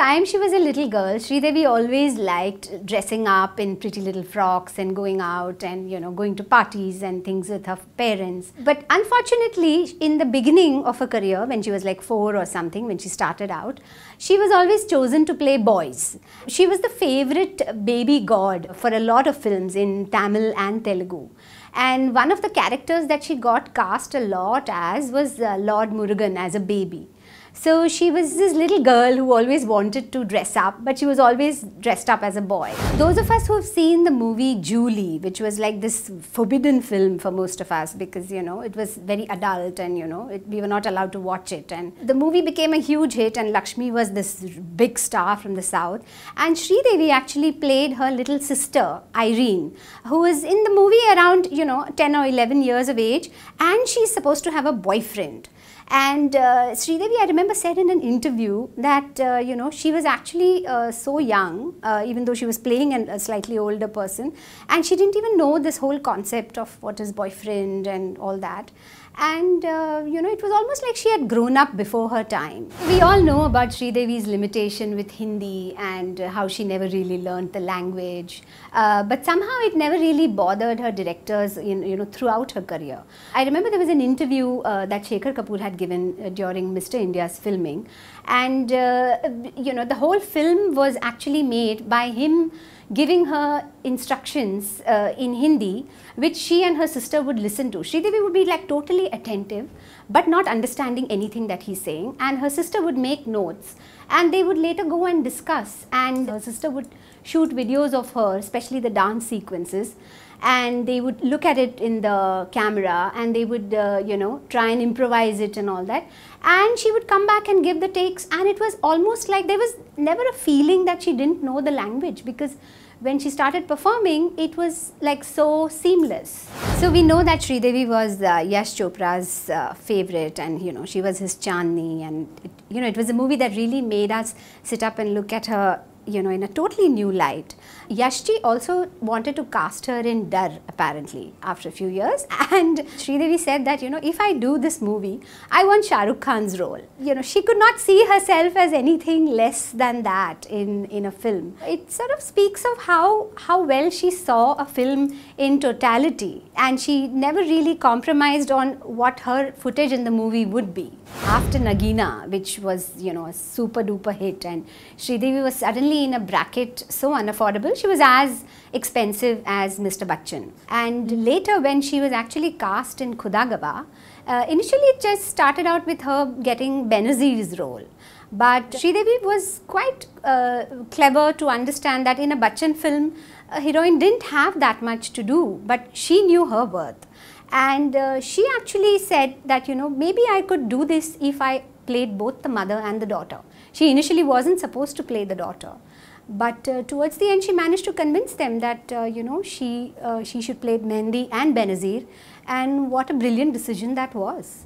time she was a little girl, Sridevi always liked dressing up in pretty little frocks and going out and, you know, going to parties and things with her parents. But unfortunately, in the beginning of her career, when she was like 4 or something, when she started out, she was always chosen to play boys. She was the favorite baby god for a lot of films in Tamil and Telugu. And one of the characters that she got cast a lot as was Lord Murugan as a baby. So she was this little girl who always wanted to dress up, but she was always dressed up as a boy. Those of us who have seen the movie Julie, which was like this forbidden film for most of us because, you know, it was very adult and, you know, we were not allowed to watch it. And the movie became a huge hit and Lakshmi was this big star from the south. And Sridevi actually played her little sister, Irene, who was in the movie around, you know, 10 or 11 years of age, and she's supposed to have a boyfriend. And Sridevi, I remember, said in an interview that, you know, she was actually so young, even though she was playing a slightly older person, and she didn't even know this whole concept of what is boyfriend and all that. And, you know, it was almost like she had grown up before her time. We all know about Sridevi's limitation with Hindi and how she never really learned the language. But somehow it never really bothered her directors, you know, throughout her career. I remember there was an interview that Shekhar Kapoor had given during Mr. India's filming. And, you know, the whole film was actually made by him giving her instructions in Hindi, which she and her sister would listen to. Sridevi would be like totally attentive, but not understanding anything that he's saying. And her sister would make notes and they would later go and discuss. And her sister would shoot videos of her, especially the dance sequences. And they would look at it in the camera and they would, you know, try and improvise it and all that. And she would come back and give the takes, and it was almost like there was never a feeling that she didn't know the language, because when she started performing, it was like so seamless. So we know that Sridevi was Yash Chopra's favorite, and, you know, she was his Chandni, and you know, it was a movie that really made us sit up and look at her, you know, in a totally new light. Yashji also wanted to cast her in Darr, apparently, after a few years. And Sridevi said that, you know, if I do this movie, I want Shahrukh Khan's role. You know, she could not see herself as anything less than that in a film. It sort of speaks of how well she saw a film in totality. And she never really compromised on what her footage in the movie would be. After Nagina, which was, you know, a super duper hit, and Sridevi was suddenly in a bracket so unaffordable, she was as expensive as Mr. Bachchan. And later, when she was actually cast in Khudagaba, initially it just started out with her getting Benazir's role. But Sridevi was quite clever to understand that in a Bachchan film, a heroine didn't have that much to do, but she knew her worth. And she actually said that, you know, maybe I could do this if I played both the mother and the daughter. She initially wasn't supposed to play the daughter. But towards the end, she managed to convince them that, you know, she should play Mehendi and Benazir, and what a brilliant decision that was.